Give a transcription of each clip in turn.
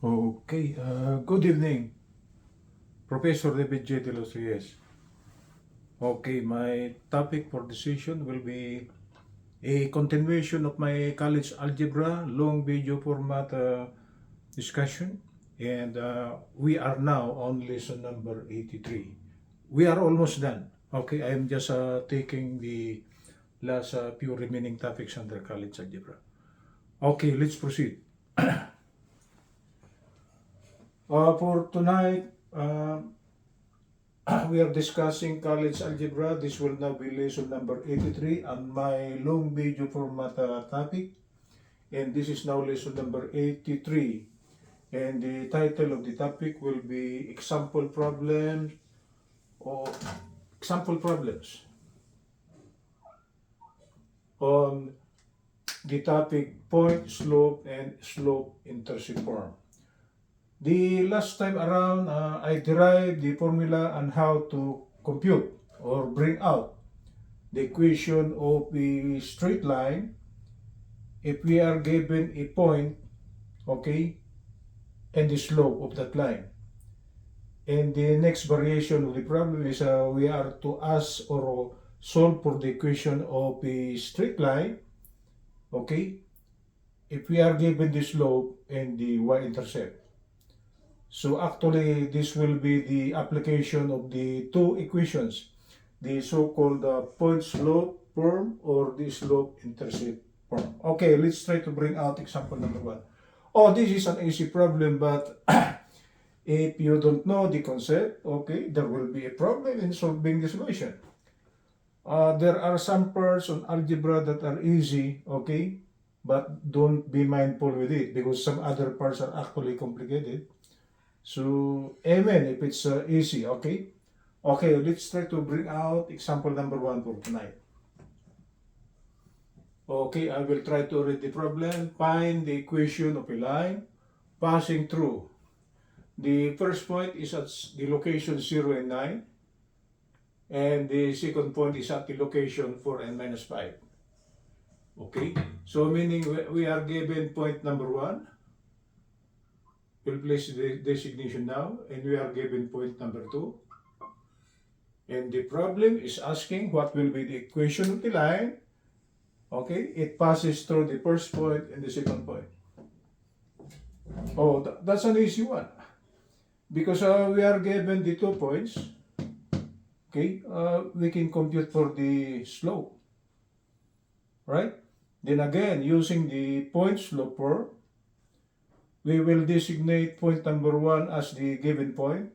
Okay, good evening, Professor David J. De Los Reyes. Okay, my topic for decision will be a continuation of my college algebra long video format discussion, and we are now on lesson number 83. We are almost done. Okay, I am just taking the last few remaining topics under college algebra. Okay, let's proceed. For tonight, we are discussing college algebra. This will now be lesson number 83 on my long video format topic. And this is now lesson number 83. And the title of the topic will be example problems or example problems on the topic point, slope, and slope-intercept form. The last time around, I derived the formula on how to compute or bring out the equation of a straight line if we are given a point, okay, and the slope of that line. And the next variation of the problem is we are to ask or solve for the equation of a straight line, okay, if we are given the slope and the y-intercept. So actually, this will be the application of the two equations, the so-called point slope form or the slope-intercept form. Okay, let's try to bring out example number 1. Oh, this is an easy problem, but if you don't know the concept, okay, there will be a problem in solving the solution. There are some parts on algebra that are easy, okay, but don't be mindful with it because some other parts are actually complicated. So, amen if it's easy, okay? Okay, let's try to bring out example number 1 for tonight. Okay, I will try to read the problem. Find the equation of a line passing through. The first point is at the location 0 and 9. And the second point is at the location 4 and minus 5. Okay, so meaning we are given point number 1. We'll place the designation now, and we are given point number 2. And the problem is asking what will be the equation of the line. Okay, it passes through the first point and the second point. Oh, that's an easy one. Because we are given the 2 points, okay, we can compute for the slope. Right? Then again, using the point slope form, we will designate point number 1 as the given point,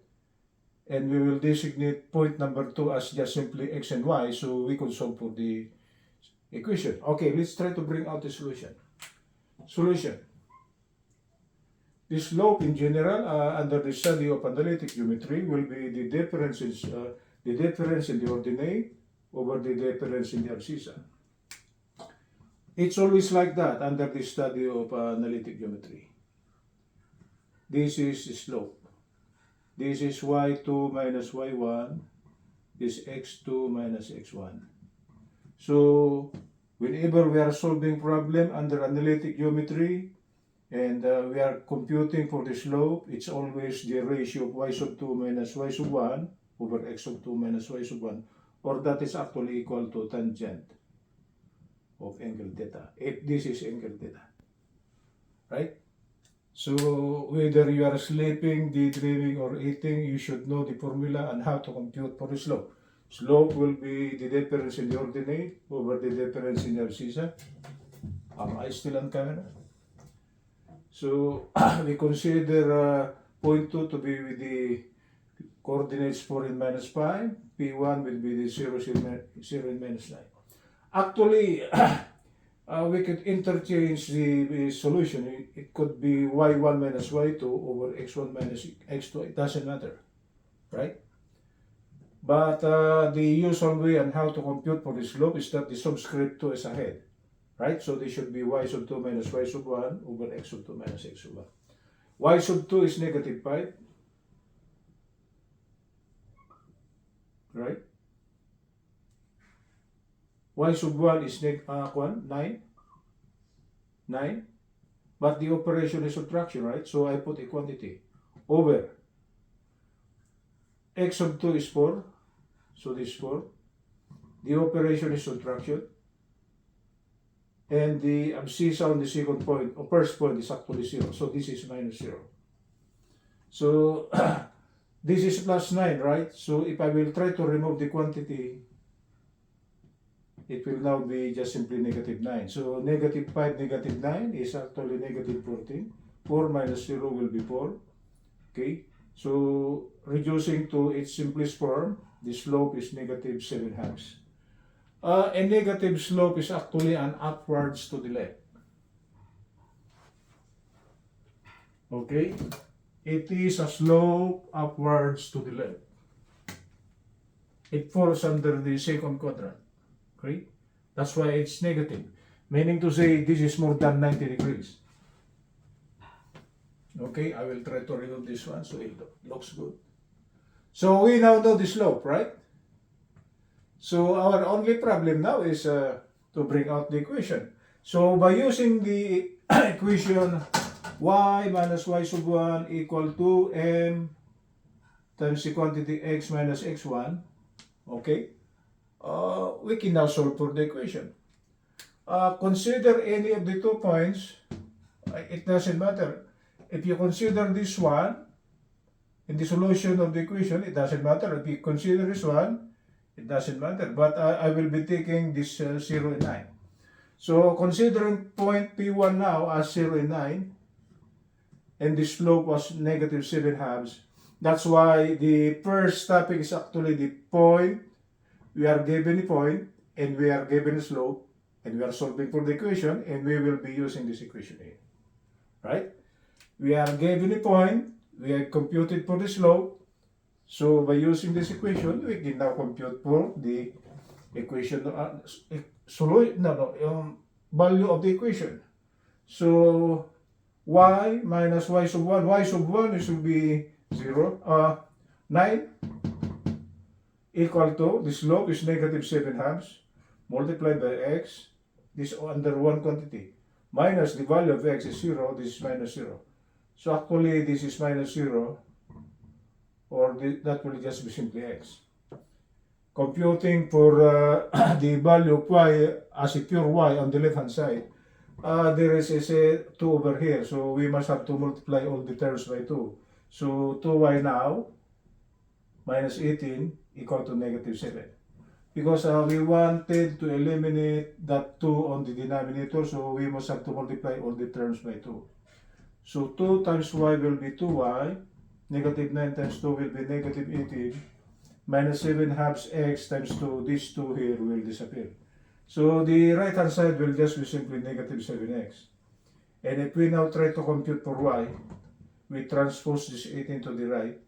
and we will designate point number 2 as just simply x and y, so we can solve for the equation. Okay, let's try to bring out the solution. Solution. The slope in general, under the study of analytic geometry, will be the difference in the ordinate over the difference in the abscissa. It's always like that under the study of analytic geometry. This is the slope. This is y2 minus y1. This is x2 minus x1. So, whenever we are solving problem under analytic geometry and we are computing for the slope, it's always the ratio of y sub 2 minus y sub 1 over x sub 2 minus y sub 1, or that is actually equal to tangent of angle theta, if this is angle theta. Right? So, whether you are sleeping, daydreaming, or eating, you should know the formula and how to compute for the slope. Slope will be the difference in the ordinate over the difference in the abscissa. Am I still on camera? So, we consider point 2 to be with the coordinates 4 and minus 5. P1 will be the 0 and minus 9. Actually, we could interchange the solution. It could be y1 minus y2 over x1 minus x2. It doesn't matter, right? But the usual way on how to compute for the slope is that the subscript 2 is ahead, right? So this should be y sub 2 minus y sub 1 over x sub 2 minus x sub 1. Y sub 2 is negative 5, right? Y sub 1 is 9. but the operation is subtraction, right? So I put a quantity over x of 2 is 4, so this is 4. The operation is subtraction, and the abscissa on the second point, or first point, is actually 0, so this is minus 0. So this is plus 9, right? So if I will try to remove the quantity, it will now be just simply negative 9. So negative 5, negative 9 is actually negative 14. 4 minus 0 will be 4. Okay, so reducing to its simplest form, the slope is negative 7 halves. A negative slope is actually an upwards to the left. Okay, it is a slope upwards to the left. It falls under the second quadrant. Okay, that's why it's negative, meaning to say this is more than 90 degrees. Okay, I will try to remove this one so it looks good. So we now know the slope, right? So our only problem now is to bring out the equation. So by using the equation y minus y sub 1 equal to m times the quantity x minus x1, okay, we can now solve for the equation. Consider any of the 2 points, it doesn't matter. If you consider this one in the solution of the equation, it doesn't matter. If you consider this one, it doesn't matter. But I will be taking this 0 and 9. So considering point P1 now as 0 and 9, and the slope was negative 7 halves, that's why the first topic is actually the point. We are given a point, and we are given a slope, and we are solving for the equation, and we will be using this equation here, right? We are given a point, we have computed for the slope, so by using this equation, we can now compute for the equation, value of the equation. So y minus y sub 1, y sub 1 should be 0, 9 equal to, the slope is negative 7 halves, multiplied by x, this under one quantity, minus the value of x is 0, this is minus 0. So actually this is minus 0, or that will just be simply x. Computing for the value of y as a pure y on the left hand side, there is a 2 over here, so we must have to multiply all the terms by 2. So 2y now minus 18 equal to negative 7. Because we wanted to eliminate that 2 on the denominator, so we must have to multiply all the terms by 2. So 2 times y will be 2y, negative 9 times 2 will be negative 18, minus 7 halves x times 2, these 2 here will disappear. So the right hand side will just be simply negative 7x. And if we now try to compute for y, we transpose this 18 to the right,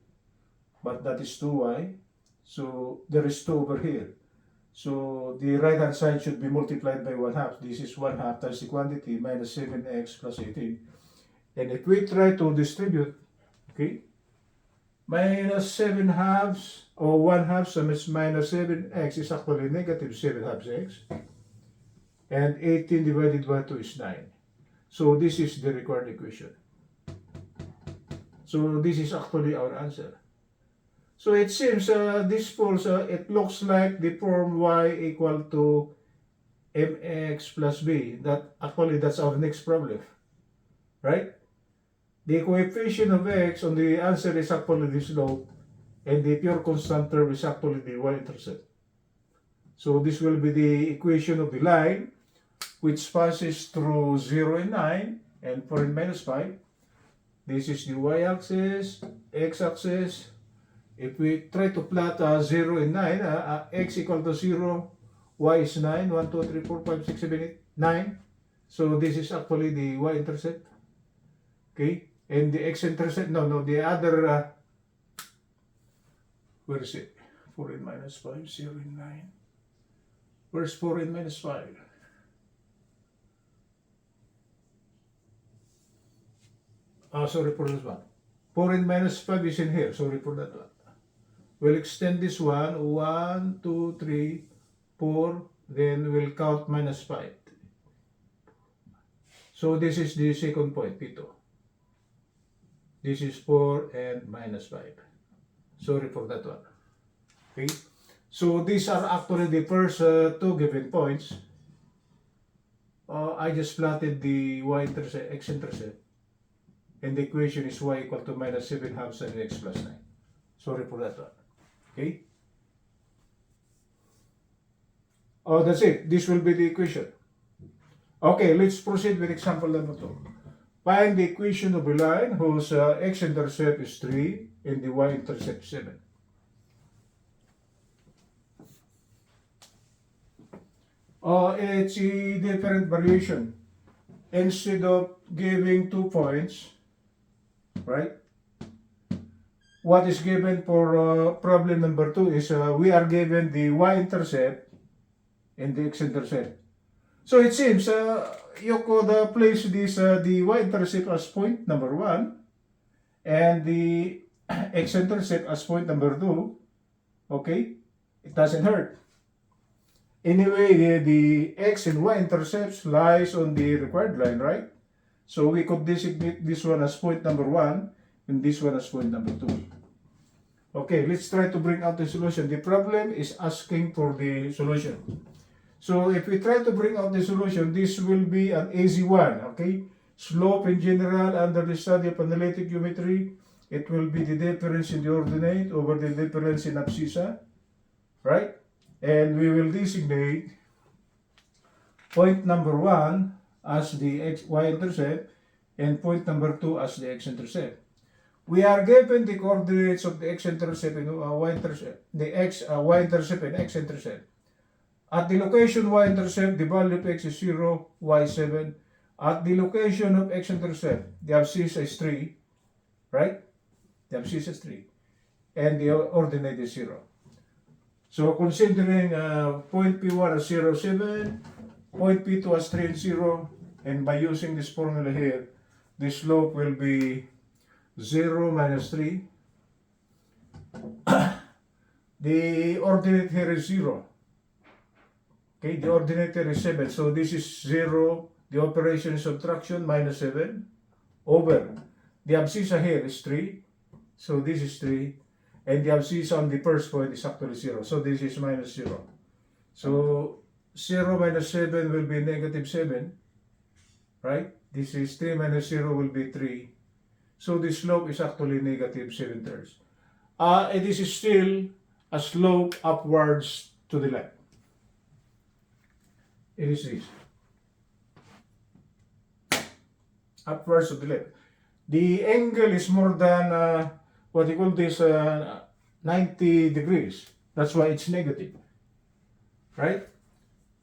but that is 2y, so there is 2 over here. So the right hand side should be multiplied by 1/2. This is 1/2 times the quantity minus 7x plus 18. And if we try to distribute, okay, minus 7 halves or 1/2 times minus 7x is actually negative 7 halves x. And 18 divided by 2 is 9. So this is the required equation. So this is actually our answer. So it seems this falls, it looks like the form y equal to mx plus b. That actually that's our next problem, right? The coefficient of x on the answer is actually the slope, and the pure constant term is actually the y-intercept. So this will be the equation of the line, which passes through 0 and 9, and 4 and minus 5. This is the y-axis, x-axis. If we try to plot 0 and 9, x equal to 0, y is 9, 1, 2, 3, 4, 5, 6, 7, 8, 9. So this is actually the y-intercept. Okay? And the x-intercept, the other, where is it? 4 and minus 5, 0 and 9. Where's 4 and minus 5? Sorry for this one. 4 and minus 5 is in here. Sorry for that one. We'll extend this one. 1, 2, 3, 4. Then we'll count minus 5. So this is the second point, P2. This is 4 and minus 5. Sorry for that one. Okay? So these are actually the first two given points. I just plotted the y-intercept, x-intercept. And the equation is y equal to minus 7 halves and x plus 9. Sorry for that one. Okay? Oh, that's it. This will be the equation. Okay, let's proceed with example number 2. Find the equation of a line whose x-intercept is 3 and the y-intercept 7. It's a different variation. Instead of giving 2 points, right? What is given for problem number 2 is we are given the y-intercept and the x-intercept. So it seems you could place this the y-intercept as point number 1 and the x-intercept as point number 2. Okay? It doesn't hurt. Anyway, the x and y intercepts lies on the required line, right? So we could designate this one as point number 1 and this one as point number 2. Okay, let's try to bring out the solution. The problem is asking for the solution. So if we try to bring out the solution, this will be an easy one, okay? Slope in general, under the study of analytic geometry, it will be the difference in the ordinate over the difference in abscissa, right? And we will designate point number 1 as the y-intercept and point number 2 as the x-intercept. We are given the coordinates of the x-intercept and y-intercept, the y-intercept and x-intercept. At the location y-intercept, the value of x is 0, y 7. At the location of x-intercept, the abscissa is 3, right? The abscissa is 3. And the ordinate is 0. So considering point P1 as 0, 7, point P2 as 3 and 0, and by using this formula here, the slope will be 0 minus 3. The ordinate here is 0. Okay, the ordinate here is 7. So this is 0, the operation is subtraction, minus 7, over. The abscissa here is 3. So this is 3. And the abscissa on the first point is actually 0. So this is minus 0. So 0 minus 7 will be negative 7. Right? This is 3 minus 0 will be 3. So the slope is actually negative 7/3. And this is still a slope upwards to the left. It is this. Upwards to the left. The angle is more than what you call this 90 degrees. That's why it's negative. Right?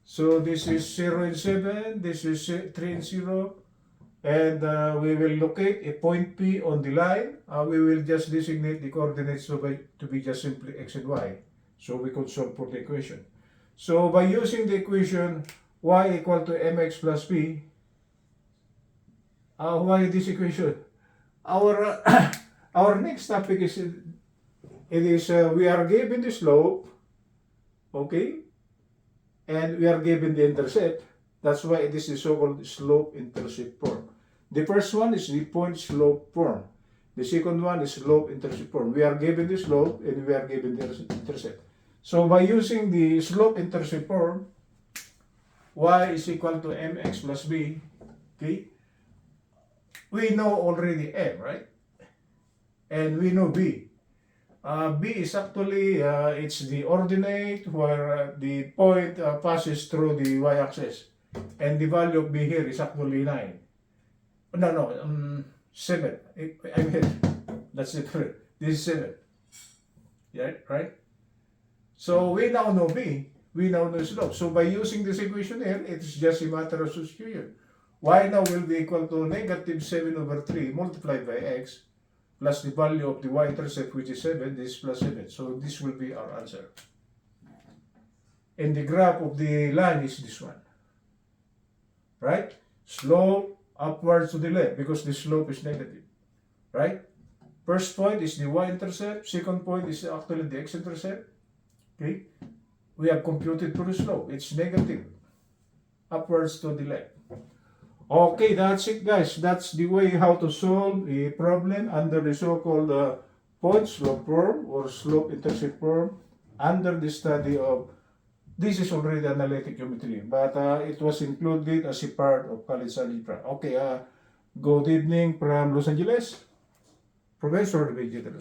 So this is 0 and 7, this is 3 and 0, and we will locate a point P on the line. We will just designate the coordinates to be just simply x and y. So we could solve for the equation. So by using the equation y equal to mx plus p, why this equation? Our our next topic is we are given the slope, okay, and we are given the intercept. That's why it is the so-called slope-intercept form. The first one is the point-slope form. The second one is slope-intercept form. We are given the slope and we are given the intercept. So by using the slope-intercept form, y is equal to mx plus b, okay? We know already m, right? And we know b. B is actually, it's the ordinate where the point passes through the y-axis. And the value of b here is actually 9. No, 7. I'm here. That's it. This is 7. Yeah, right? So we now know b. We now know slope. So by using this equation here, it's just a matter of substitution. Y now will be equal to negative 7 over 3 multiplied by x plus the value of the y-intercept, which is 7, this is plus 7. So this will be our answer. And the graph of the line is this one. Right? Slope upwards to the left because the slope is negative. Right? First point is the y-intercept. Second point is actually the x-intercept. Okay? We have computed for the slope. It's negative. Upwards to the left. Okay, that's it, guys. That's the way how to solve a problem under the so-called point slope form or slope intercept form under the study of. This is already analytic geometry, but it was included as a part of college algebra. Okay, good evening from Los Angeles, Professor Vegeta.